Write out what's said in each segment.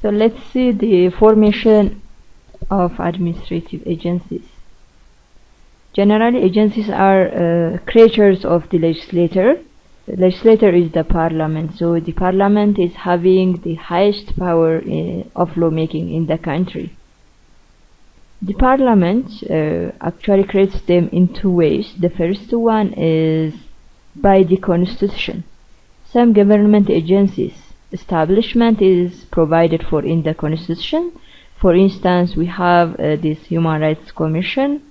So let's see the formation of administrative agencies. Generally, agencies are creatures of the legislator. The legislator is the parliament, so the parliament is having the highest power of lawmaking in the country. The parliament actually creates them in two ways. The first one is by the constitution. Some government agencies establishment is provided for in the constitution. For instance, we have this Human Rights Commission,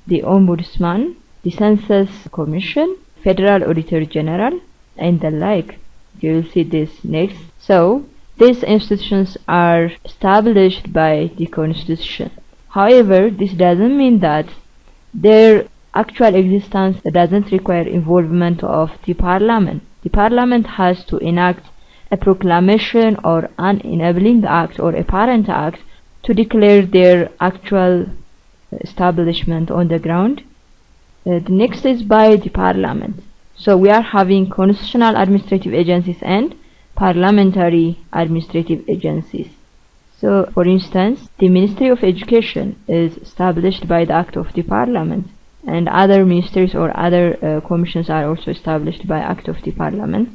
the Ombudsman, the Census Commission, Federal Auditor General, and the like. You will see this next. So these institutions are established by the constitution. However, this doesn't mean that their actual existence doesn't require involvement of the parliament. The parliament has to enact a proclamation or an enabling act or a parent act to declare their actual establishment on the ground. The next is by the parliament. So we are having constitutional administrative agencies and parliamentary administrative agencies. So for instance, the Ministry of Education is established by the act of the parliament, and other ministries or other commissions are also established by act of the parliament.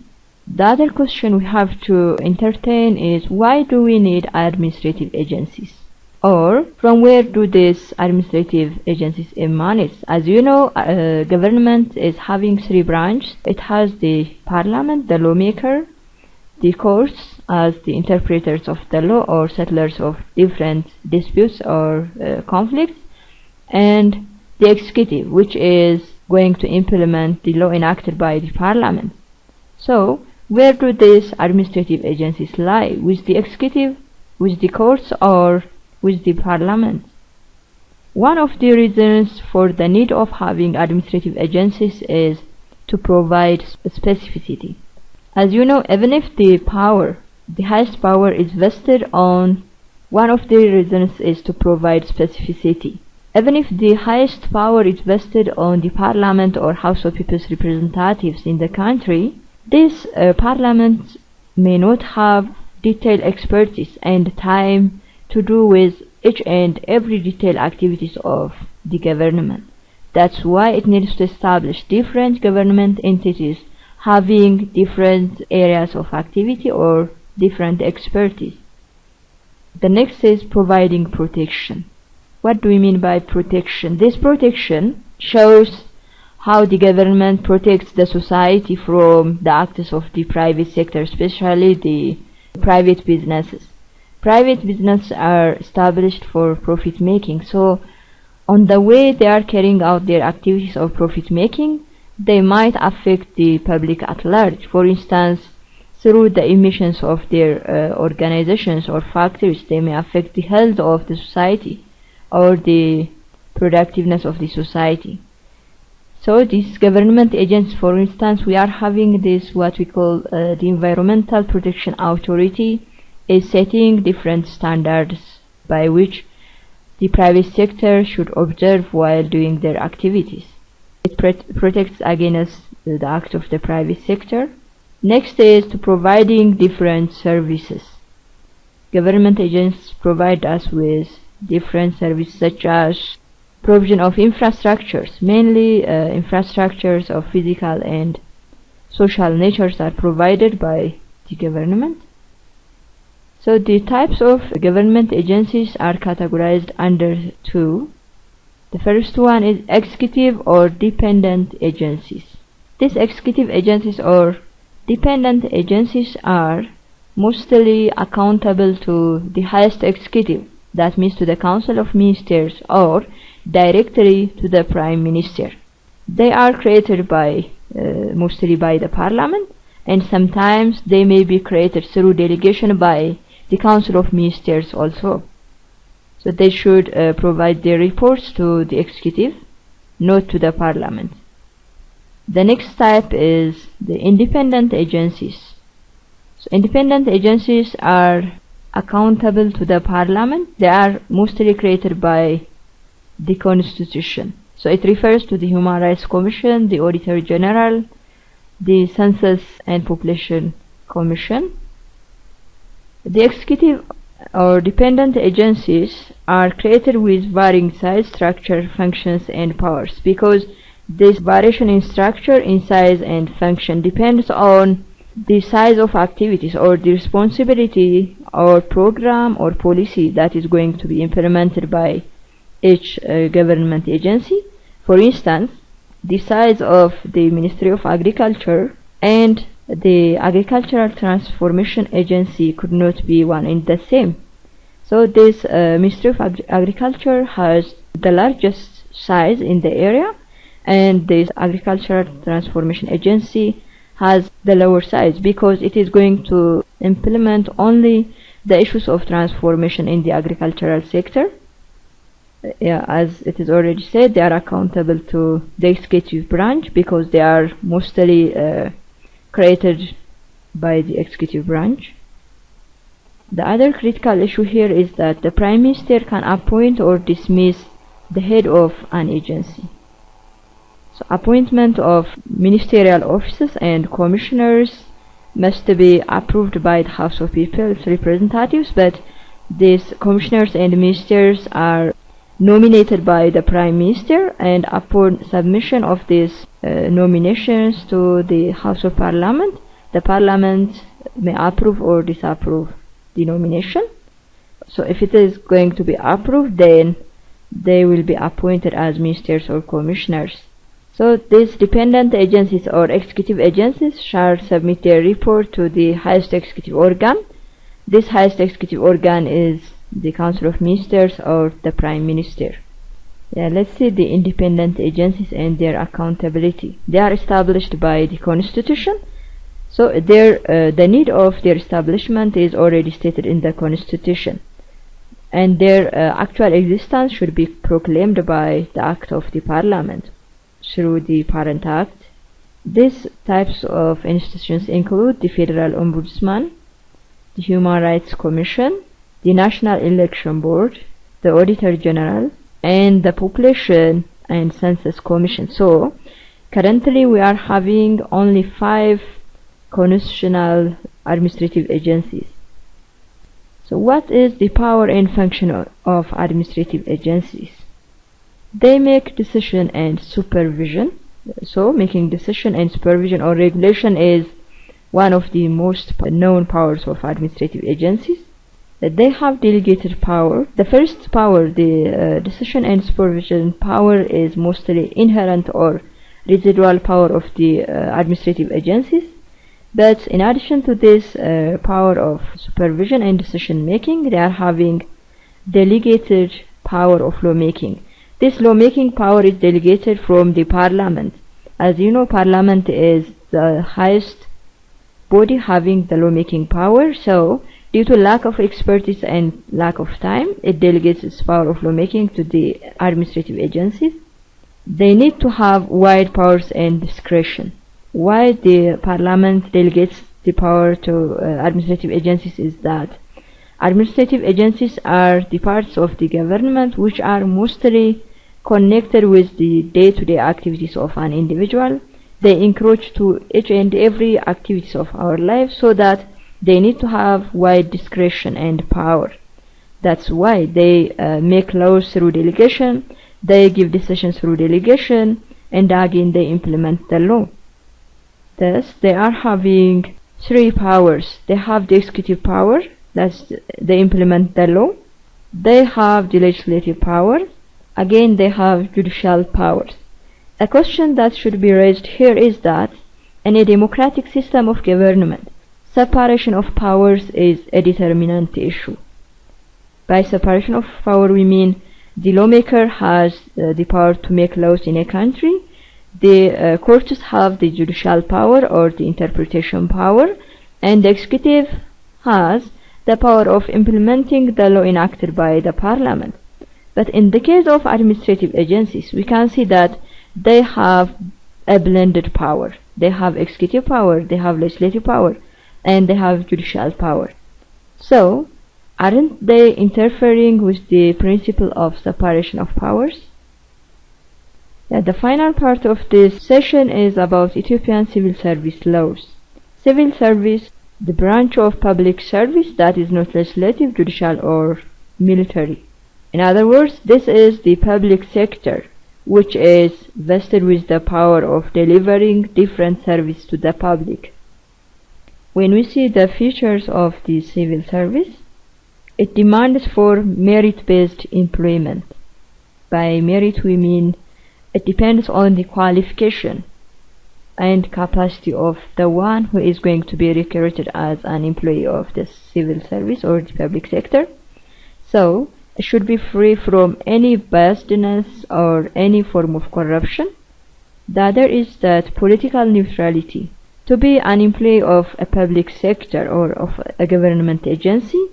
The other question we have to entertain is, why do we need administrative agencies? Or from where do these administrative agencies emanate? As you know, government is having three branches. It has the parliament, the lawmaker, the courts as the interpreters of the law or settlers of different disputes or conflicts, and the executive, which is going to implement the law enacted by the parliament. So where do these administrative agencies lie? With the executive, with the courts, or with the parliament? One of the reasons for the need of having administrative agencies is to provide specificity. As you know, even if the highest power is vested on, one of the reasons is to provide specificity. Even if the highest power is vested on the parliament or House of People's Representatives in the country, this parliament may not have detailed expertise and time to do with each and every detailed activities of the government. That's why it needs to establish different government entities having different areas of activity or different expertise. The next is providing protection. What do we mean by protection? This protection shows how the government protects the society from the acts of the private sector, especially the private businesses. Private businesses are established for profit making, so on the way they are carrying out their activities of profit making, they might affect the public at large. For instance, through the emissions of their organizations or factories, they may affect the health of the society or the productiveness of the society. So these government agents, for instance, we are having this what we call the Environmental Protection Authority is setting different standards by which the private sector should observe while doing their activities. It protects against the act of the private sector. Next is to providing different services. Government agents provide us with different services such as provision of infrastructures, mainly infrastructures of physical and social natures are provided by the government. So the types of government agencies are categorized under two. The first one is executive or dependent agencies. These executive agencies or dependent agencies are mostly accountable to the highest executive, that means to the Council of Ministers or directly to the Prime Minister. They are created by mostly by the Parliament, and sometimes they may be created through delegation by the Council of Ministers also. So they should provide their reports to the executive, not to the Parliament. The next type is the independent agencies. So independent agencies are accountable to the Parliament. They are mostly created by the Constitution. So it refers to the Human Rights Commission, the Auditor General, the Census and Population Commission. The executive or dependent agencies are created with varying size, structure, functions, and powers, because this variation in structure, in size, and function depends on the size of activities or the responsibility or program or policy that is going to be implemented by each government agency. For instance, the size of the Ministry of Agriculture and the Agricultural Transformation Agency could not be one and the same. So this Ministry of Agriculture has the largest size in the area, and this Agricultural Transformation Agency has the lower size, because it is going to implement only the issues of transformation in the agricultural sector. As it is already said, they are accountable to the executive branch because they are mostly created by the executive branch. The other critical issue here is that the Prime Minister can appoint or dismiss the head of an agency. So appointment of ministerial officers and commissioners must be approved by the House of People's Representatives, but these commissioners and ministers are nominated by the Prime Minister, and upon submission of these nominations to the House of Parliament, the Parliament may approve or disapprove the nomination. So if it is going to be approved, then they will be appointed as ministers or commissioners. So these dependent agencies or executive agencies shall submit their report to the highest executive organ. This highest executive organ is the Council of Ministers or the Prime Minister. Let's see the independent agencies and their accountability. They are established by the Constitution. So the need of their establishment is already stated in the Constitution, and their actual existence should be proclaimed by the Act of the Parliament through the Parent Act. These types of institutions include the Federal Ombudsman, the Human Rights Commission, the National Election Board, the Auditor General, and the Population and Census Commission. So currently we are having only 5 constitutional administrative agencies. So what is the power and function of administrative agencies? They make decision and supervision. So making decision and supervision or regulation is one of the most known powers of administrative agencies. They have delegated power. The first power, the decision and supervision power, is mostly inherent or residual power of the administrative agencies. But in addition to this power of supervision and decision making, they are having delegated power of lawmaking. This lawmaking power is delegated from the Parliament. As you know, Parliament is the highest body having the lawmaking power. So due to lack of expertise and lack of time, it delegates its power of lawmaking to the administrative agencies. They need to have wide powers and discretion. Why the Parliament delegates the power to administrative agencies is that administrative agencies are the parts of the government which are mostly connected with the day-to-day activities of an individual. They encroach to each and every activities of our lives, so that they need to have wide discretion and power. That's why they make laws through delegation, they give decisions through delegation, and again they implement the law. Thus, they are having 3 powers. They have the executive power, that's they implement the law. They have the legislative power. Again, they have judicial powers. A question that should be raised here is that in a democratic system of government, separation of powers is a determinant issue. By separation of power, we mean the lawmaker has the power to make laws in a country. The courts have the judicial power or the interpretation power, and the executive has the power of implementing the law enacted by the Parliament. But in the case of administrative agencies, we can see that they have a blended power. They have executive power, they have legislative power, and they have judicial power. So, aren't they interfering with the principle of separation of powers? The final part of this session is about Ethiopian civil service laws. Civil service the branch of public service that is not legislative, judicial, or military. In other words, this is the public sector, which is vested with the power of delivering different service to the public. When we see the features of the civil service, it demands for merit-based employment. By merit we mean it depends on the qualification and capacity of the one who is going to be recruited as an employee of the civil service or the public sector. So it should be free from any biasness or any form of corruption. The other is that political neutrality. To be an employee of a public sector or of a government agency,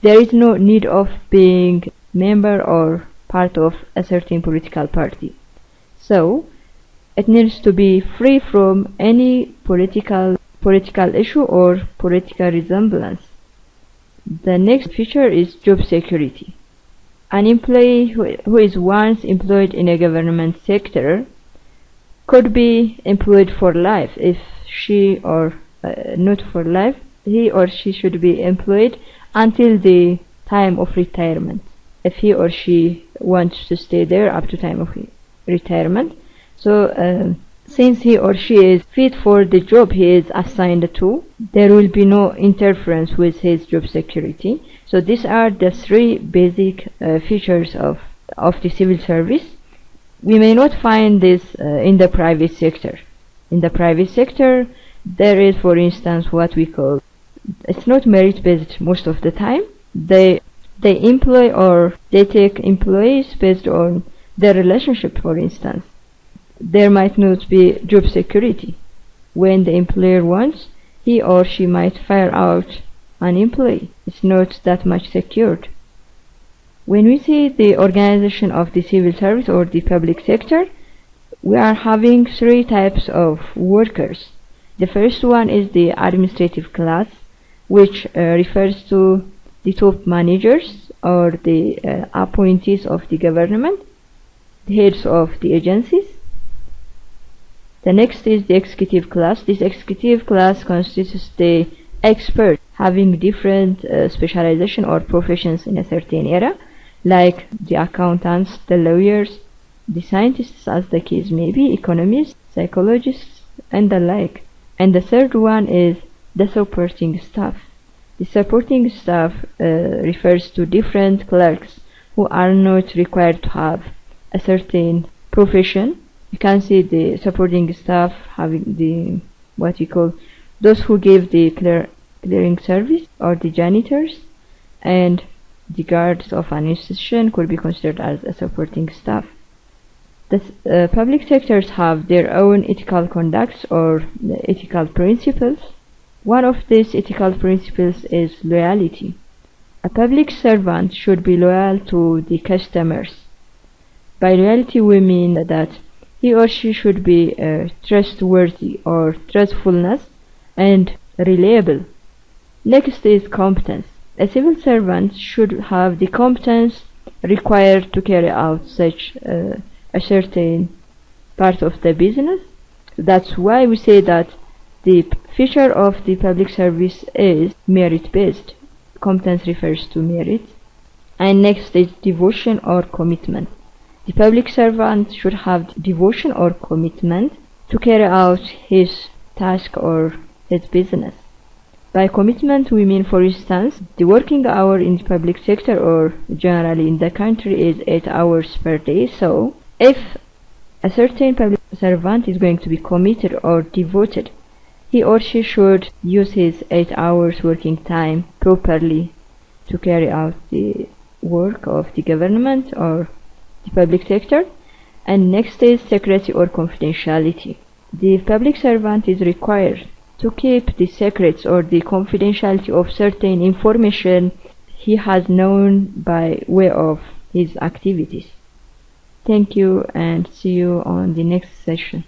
there is no need of being member or part of a certain political party. So it needs to be free from any political issue or political resemblance. The next feature is job security. An employee who is once employed in a government sector could be employed for life. If she or not for life, he or she should be employed until the time of retirement, if he or she wants to stay there up to time of retirement. So since he or she is fit for the job he is assigned to, there will be no interference with his job security. So these are the three basic features of the civil service. We may not find this in the private sector. In the private sector, there is, for instance, what we call, it's not merit-based most of the time. They employ or they take employees based on their relationship, for instance. There might not be job security. When the employer wants, he or she might fire out an employee. It's not that much secured. When we see the organization of the civil service or the public sector, we are having three types of workers. The first one is the administrative class, which refers to the top managers or the appointees of the government, the heads of the agencies. The next is the executive class. This executive class constitutes the experts having different specialization or professions in a certain area, like the accountants, the lawyers, the scientists as the case may be, economists, psychologists, and the like. And the third one is the supporting staff. The supporting staff refers to different clerks who are not required to have a certain profession. You can see the supporting staff having the what we call those who give the clearing service or the janitors, and the guards of an institution could be considered as a supporting staff. The public sectors have their own ethical conducts or ethical principles. One of these ethical principles is loyalty. A public servant should be loyal to the customers. By loyalty we mean that he or she should be trustworthy or trustfulness and reliable. Next is competence. A civil servant should have the competence required to carry out such a certain part of the business. That's why we say that the feature of the public service is merit-based. Competence refers to merit. And next is devotion or commitment. The public servant should have devotion or commitment to carry out his task or his business. By commitment we mean, for instance, the working hour in the public sector or generally in the country is 8 hours per day. So if a certain public servant is going to be committed or devoted, he or she should use his 8 hours working time properly to carry out the work of the government or the public sector. And next is secrecy or confidentiality. The public servant is required to keep the secrets or the confidentiality of certain information he has known by way of his activities. Thank you and see you on the next session.